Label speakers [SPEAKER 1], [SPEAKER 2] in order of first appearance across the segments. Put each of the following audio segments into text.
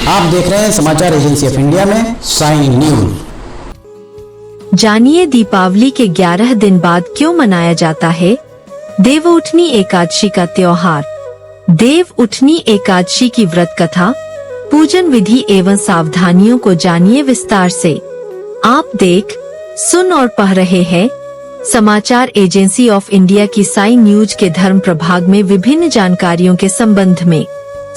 [SPEAKER 1] आप देख रहे हैं समाचार एजेंसी ऑफ इंडिया में साइन न्यूज।
[SPEAKER 2] जानिए दीपावली के 11 दिन बाद क्यों मनाया जाता है देवउठनी एकादशी का त्योहार। देवउठनी एकादशी की व्रत कथा, पूजन विधि एवं सावधानियों को जानिए विस्तार से। आप देख, सुन और पढ़ रहे हैं समाचार एजेंसी ऑफ इंडिया की साइन न्यूज के धर्म प्रभाग में विभिन्न जानकारियों के संबंध में।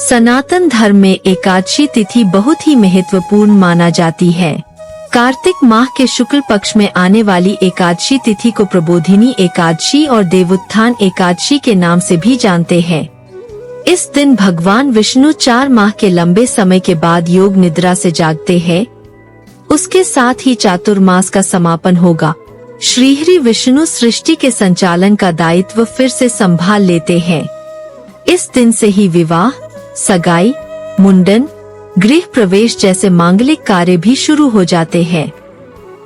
[SPEAKER 2] सनातन धर्म में एकादशी तिथि बहुत ही महत्वपूर्ण माना जाती है। कार्तिक माह के शुक्ल पक्ष में आने वाली एकादशी तिथि को प्रबोधिनी एकादशी और देवोत्थान एकादशी के नाम से भी जानते हैं। इस दिन भगवान विष्णु 4 माह के लंबे समय के बाद योग निद्रा से जागते हैं। उसके साथ ही चातुर्मास का समापन होगा। श्रीहरि विष्णु सृष्टि के संचालन का दायित्व फिर से संभाल लेते हैं। इस दिन से ही विवाह, सगाई, मुंडन, गृह प्रवेश जैसे मांगलिक कार्य भी शुरू हो जाते हैं।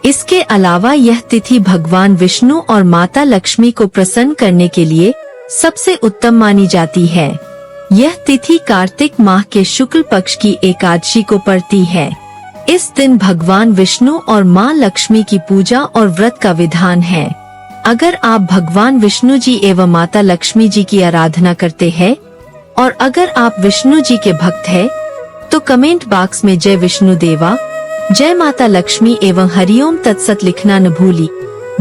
[SPEAKER 2] इसके अलावा यह तिथि भगवान विष्णु और माता लक्ष्मी को प्रसन्न करने के लिए सबसे उत्तम मानी जाती है। यह तिथि कार्तिक माह के शुक्ल पक्ष की एकादशी को पड़ती है। इस दिन भगवान विष्णु और मां लक्ष्मी की पूजा और व्रत का विधान है। अगर आप भगवान विष्णु जी एवं माता लक्ष्मी जी की आराधना करते हैं और अगर आप विष्णु जी के भक्त हैं, तो कमेंट बॉक्स में जय विष्णु देवा, जय माता लक्ष्मी एवं हरिओम तत्सत लिखना न भूली।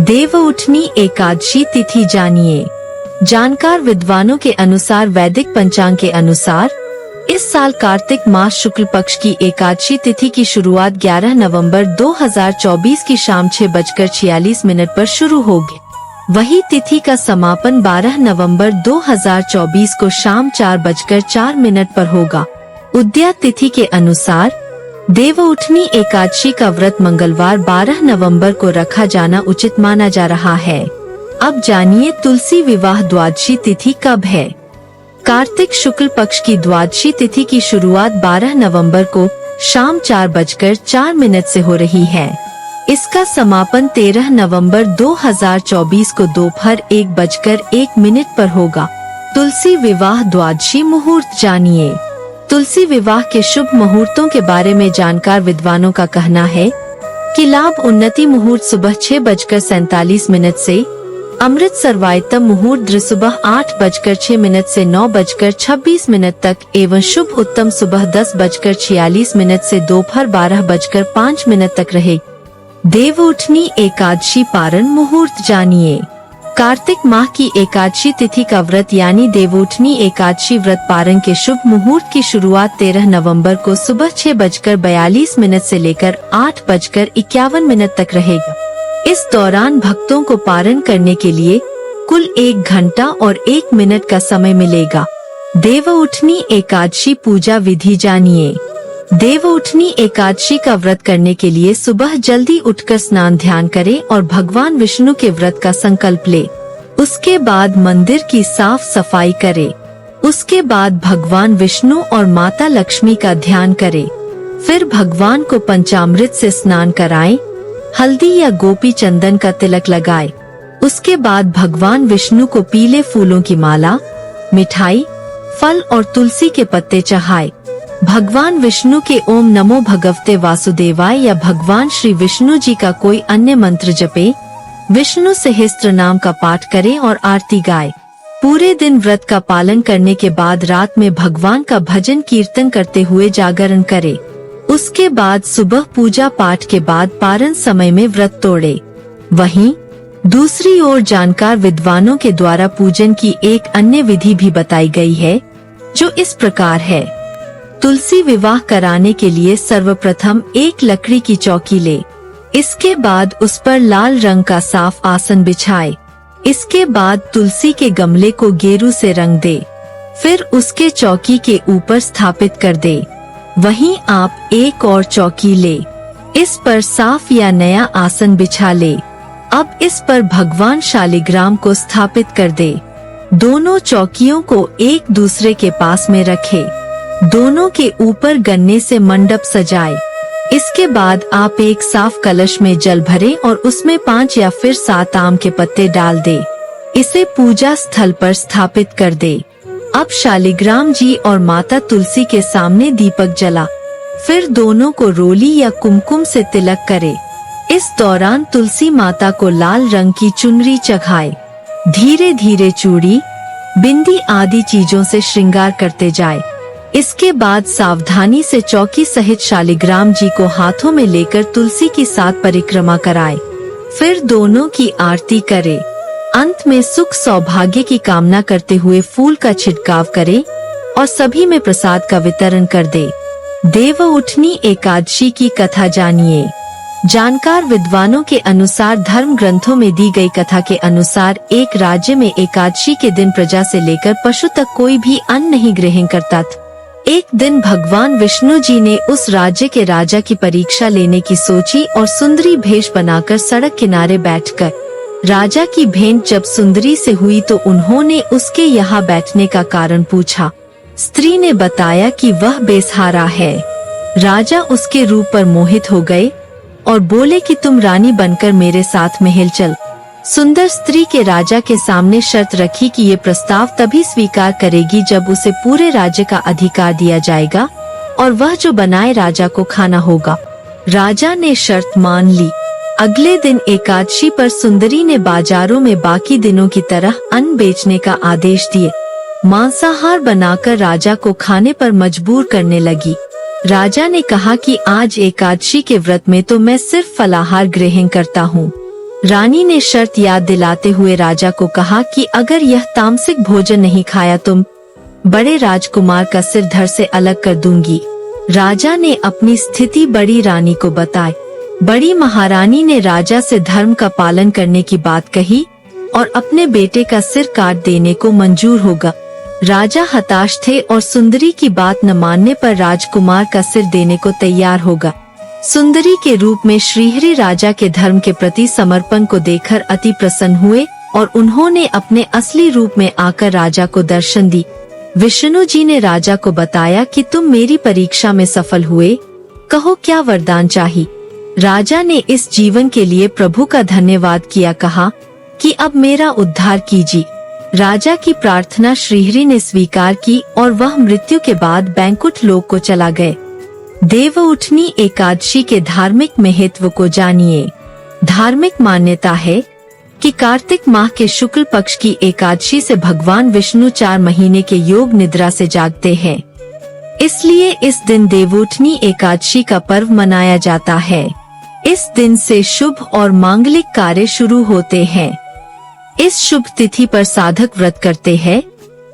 [SPEAKER 2] देवउठनी एकादशी तिथि जानिए। जानकार विद्वानों के अनुसार वैदिक पंचांग के अनुसार इस साल कार्तिक मास शुक्ल पक्ष की एकादशी तिथि की शुरुआत 11 नवंबर 2024 की शाम 6:46 पर शुरू होगी। वही तिथि का समापन 12 नवंबर 2024 को शाम 4:04 पर होगा। उद्या तिथि के अनुसार देवउठनी एकादशी का व्रत मंगलवार 12 नवंबर को रखा जाना उचित माना जा रहा है। अब जानिए तुलसी विवाह द्वादशी तिथि कब है। कार्तिक शुक्ल पक्ष की द्वादशी तिथि की शुरुआत 12 नवंबर को शाम 4:04 से हो रही है। इसका समापन 13 नवंबर 2024 को दोपहर 1:01 पर होगा। तुलसी विवाह द्वादशी मुहूर्त जानिए। तुलसी विवाह के शुभ मुहूर्तों के बारे में जानकार विद्वानों का कहना है कि लाभ उन्नति मुहूर्त सुबह 6:47 से, अमृत सर्वायतम मुहूर्त सुबह 8:06 से 9:26 तक एवं शुभ उत्तम सुबह 10:46 से दोपहर 12:05 तक रहेगी। देवउठनी एकादशी पारण मुहूर्त जानिए। कार्तिक माह की एकादशी तिथि का व्रत यानी देवउठनी एकादशी व्रत पारण के शुभ मुहूर्त की शुरुआत 13 नवंबर को सुबह 6:42 से लेकर 8:51 तक रहेगा। इस दौरान भक्तों को पारण करने के लिए कुल 1 घंटा और 1 मिनट का समय मिलेगा। देवउठनी एकादशी पूजा विधि जानिए। देवउठनी एकादशी का व्रत करने के लिए सुबह जल्दी उठकर स्नान ध्यान करें और भगवान विष्णु के व्रत का संकल्प ले। उसके बाद मंदिर की साफ सफाई करें। उसके बाद भगवान विष्णु और माता लक्ष्मी का ध्यान करें। फिर भगवान को पंचामृत से स्नान कराएं, हल्दी या गोपी चंदन का तिलक लगाएं। उसके बाद भगवान विष्णु को पीले फूलों की माला, मिठाई, फल और तुलसी के पत्ते चढ़ाएं। भगवान विष्णु के ओम नमो भगवते वासुदेवाय या भगवान श्री विष्णु जी का कोई अन्य मंत्र जपे, विष्णु सहस्त्र नाम का पाठ करें और आरती गाए। पूरे दिन व्रत का पालन करने के बाद रात में भगवान का भजन कीर्तन करते हुए जागरण करें। उसके बाद सुबह पूजा पाठ के बाद पारण समय में व्रत तोड़े। वहीं दूसरी ओर जानकार विद्वानों के द्वारा पूजन की एक अन्य विधि भी बताई गई है, जो इस प्रकार है। तुलसी विवाह कराने के लिए सर्वप्रथम एक लकड़ी की चौकी ले। इसके बाद उस पर लाल रंग का साफ आसन बिछाए। इसके बाद तुलसी के गमले को गेरू से रंग दे। फिर उसके चौकी के ऊपर स्थापित कर दे। वहीं आप एक और चौकी ले। इस पर साफ या नया आसन बिछा ले। अब इस पर भगवान शालिग्राम को स्थापित कर दे। दोनों चौकियों को एक दूसरे के पास में रखे। दोनों के ऊपर गन्ने से मंडप सजाए। इसके बाद आप एक साफ कलश में जल भरे और उसमें 5 या फिर 7 आम के पत्ते डाल दे। इसे पूजा स्थल पर स्थापित कर दे। अब शालिग्राम जी और माता तुलसी के सामने दीपक जला। फिर दोनों को रोली या कुमकुम से तिलक करे। इस दौरान तुलसी माता को लाल रंग की चुनरी चढ़ाए। धीरे धीरे चूड़ी, बिंदी आदि चीजों से श्रृंगार करते जाए। इसके बाद सावधानी से चौकी सहित शालिग्राम जी को हाथों में लेकर तुलसी की 7 परिक्रमा कराए। फिर दोनों की आरती करे। अंत में सुख सौभाग्य की कामना करते हुए फूल का छिड़काव करे और सभी में प्रसाद का वितरण कर दे। देवउठनी एकादशी की कथा जानिए। जानकार विद्वानों के अनुसार धर्म ग्रंथों में दी गई कथा के अनुसार एक राज्य में एकादशी के दिन प्रजा से लेकर पशु तक कोई भी अन्न नहीं ग्रहण करता था। एक दिन भगवान विष्णु जी ने उस राज्य के राजा की परीक्षा लेने की सोची और सुंदरी भेष बनाकर सड़क किनारे बैठकर राजा की भेंट जब सुंदरी से हुई तो उन्होंने उसके यहाँ बैठने का कारण पूछा। स्त्री ने बताया कि वह बेसहारा है। राजा उसके रूप पर मोहित हो गए और बोले कि तुम रानी बनकर मेरे साथ महल चल। सुंदर स्त्री के राजा के सामने शर्त रखी कि ये प्रस्ताव तभी स्वीकार करेगी जब उसे पूरे राज्य का अधिकार दिया जाएगा और वह जो बनाए राजा को खाना होगा। राजा ने शर्त मान ली। अगले दिन एकादशी पर सुंदरी ने बाजारों में बाकी दिनों की तरह अन्न बेचने का आदेश दिए। मांसाहार बनाकर राजा को खाने पर मजबूर करने लगी। राजा ने कहा कि आज एकादशी के व्रत में तो मैं सिर्फ फलाहार ग्रहण करता हूँ। रानी ने शर्त याद दिलाते हुए राजा को कहा कि अगर यह तामसिक भोजन नहीं खाया तुम बड़े राजकुमार का सिर धड़ से अलग कर दूंगी। राजा ने अपनी स्थिति बड़ी रानी को बताई। बड़ी महारानी ने राजा से धर्म का पालन करने की बात कही और अपने बेटे का सिर काट देने को मंजूर होगा। राजा हताश थे और सुंदरी की बात न मानने पर राजकुमार का सिर देने को तैयार होगा। सुंदरी के रूप में श्रीहरि राजा के धर्म के प्रति समर्पण को देखकर अति प्रसन्न हुए और उन्होंने अपने असली रूप में आकर राजा को दर्शन दी। विष्णु जी ने राजा को बताया कि तुम मेरी परीक्षा में सफल हुए, कहो क्या वरदान चाहिए। राजा ने इस जीवन के लिए प्रभु का धन्यवाद किया, कहा कि अब मेरा उद्धार कीजिए। राजा की प्रार्थना श्रीहरि ने स्वीकार की और वह मृत्यु के बाद बैंकुट लोक को चला गए। देवउठनी एकादशी के धार्मिक महत्व को जानिए। धार्मिक मान्यता है कि कार्तिक माह के शुक्ल पक्ष की एकादशी से भगवान विष्णु 4 महीने के योग निद्रा से जागते हैं। इसलिए इस दिन देवउठनी एकादशी का पर्व मनाया जाता है। इस दिन से शुभ और मांगलिक कार्य शुरू होते हैं। इस शुभ तिथि पर साधक व्रत करते हैं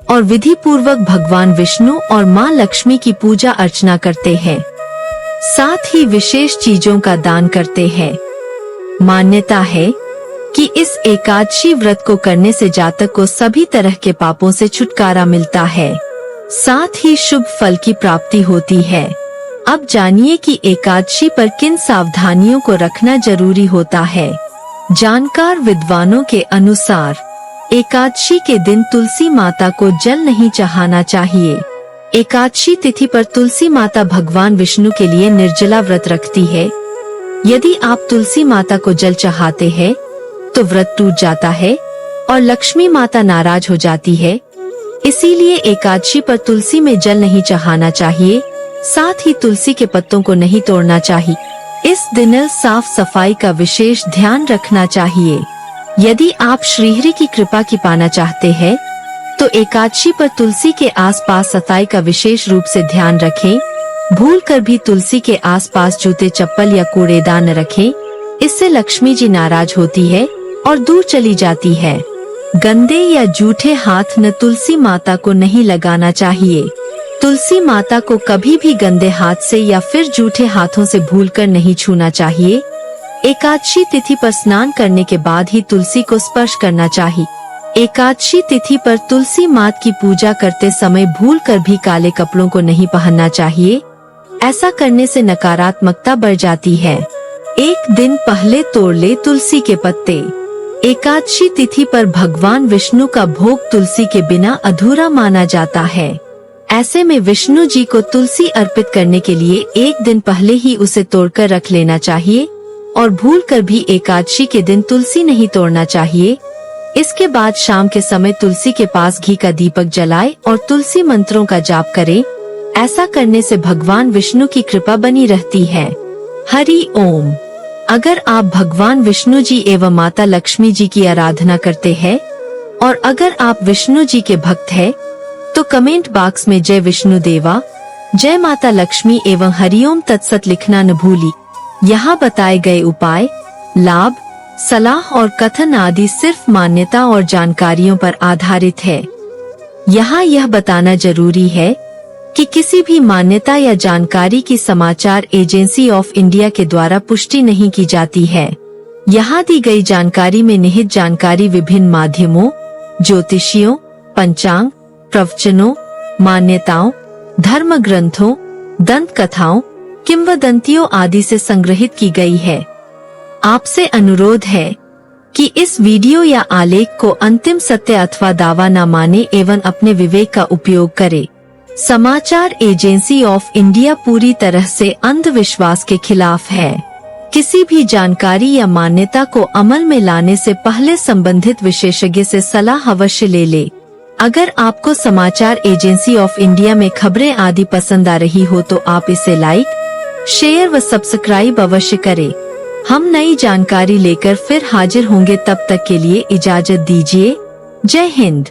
[SPEAKER 2] और विधि पूर्वक भगवान विष्णु और मां लक्ष्मी की पूजा अर्चना करते हैं। साथ ही विशेष चीजों का दान करते हैं। मान्यता है कि इस एकादशी व्रत को करने से जातक को सभी तरह के पापों से छुटकारा मिलता है, साथ ही शुभ फल की प्राप्ति होती है। अब जानिए कि एकादशी पर किन सावधानियों को रखना जरूरी होता है। जानकार विद्वानों के अनुसार एकादशी के दिन तुलसी माता को जल नहीं चढ़ाना चाहिए। एकादशी तिथि पर तुलसी माता भगवान विष्णु के लिए निर्जला व्रत रखती है। यदि आप तुलसी माता को जल चढ़ाते हैं तो व्रत टूट जाता है और लक्ष्मी माता नाराज हो जाती है। इसीलिए एकादशी पर तुलसी में जल नहीं चढ़ाना चाहिए, साथ ही तुलसी के पत्तों को नहीं तोड़ना चाहिए। इस दिन साफ सफाई का विशेष ध्यान रखना चाहिए। यदि आप श्रीहरि की कृपा की पाना चाहते हैं तो एकादशी पर तुलसी के आसपास सफाई का विशेष रूप से ध्यान रखें। भूल कर भी तुलसी के आसपास जूते चप्पल या कूड़ेदान न रखें, इससे लक्ष्मी जी नाराज होती है और दूर चली जाती है। गंदे या जूठे हाथ न तुलसी माता को नहीं लगाना चाहिए। तुलसी माता को कभी भी गंदे हाथ से या फिर जूठे हाथों से भूलकर नहीं छूना चाहिए। एकादशी तिथि पर स्नान करने के बाद ही तुलसी को स्पर्श करना चाहिए। एकादशी तिथि पर तुलसी माता की पूजा करते समय भूलकर भी काले कपड़ों को नहीं पहनना चाहिए। ऐसा करने से नकारात्मकता बढ़ जाती है। एक दिन पहले तोड़ ले तुलसी के पत्ते। एकादशी तिथि पर भगवान विष्णु का भोग तुलसी के बिना अधूरा माना जाता है। ऐसे में विष्णु जी को तुलसी अर्पित करने के लिए एक दिन पहले ही उसे तोड़कर रख लेना चाहिए और भूलकर भी एकादशी के दिन तुलसी नहीं तोड़ना चाहिए। इसके बाद शाम के समय तुलसी के पास घी का दीपक जलाए और तुलसी मंत्रों का जाप करें। ऐसा करने से भगवान विष्णु की कृपा बनी रहती है। हरि ओम। अगर आप भगवान विष्णु जी एवं माता लक्ष्मी जी की आराधना करते हैं और अगर आप विष्णु जी के भक्त हैं, तो कमेंट बॉक्स में जय विष्णु देवा, जय माता लक्ष्मी एवं हरिओम तत्सत लिखना न भूली। यहाँ बताए गए उपाय, लाभ, सलाह और कथन आदि सिर्फ मान्यता और जानकारियों पर आधारित है। यहाँ यह बताना जरूरी है कि किसी भी मान्यता या जानकारी की समाचार एजेंसी ऑफ इंडिया के द्वारा पुष्टि नहीं की जाती है। यहाँ दी गई जानकारी में निहित जानकारी विभिन्न माध्यमों, ज्योतिषियों, पंचांग, प्रवचनों, मान्यताओं, धर्म ग्रंथों, दंत कथाओं, किंवदंतियों आदि से संग्रहित की गई है। आपसे अनुरोध है कि इस वीडियो या आलेख को अंतिम सत्य अथवा दावा न माने एवं अपने विवेक का उपयोग करे। समाचार एजेंसी ऑफ इंडिया पूरी तरह से अंधविश्वास के खिलाफ है। किसी भी जानकारी या मान्यता को अमल में लाने से पहले संबंधित विशेषज्ञ से सलाह अवश्य ले ले। अगर आपको समाचार एजेंसी ऑफ इंडिया में खबरें आदि पसंद आ रही हो तो आप इसे लाइक, शेयर व सब्सक्राइब अवश्य करें। हम नई जानकारी लेकर फिर हाजिर होंगे, तब तक के लिए इजाजत दीजिए। जय हिंद।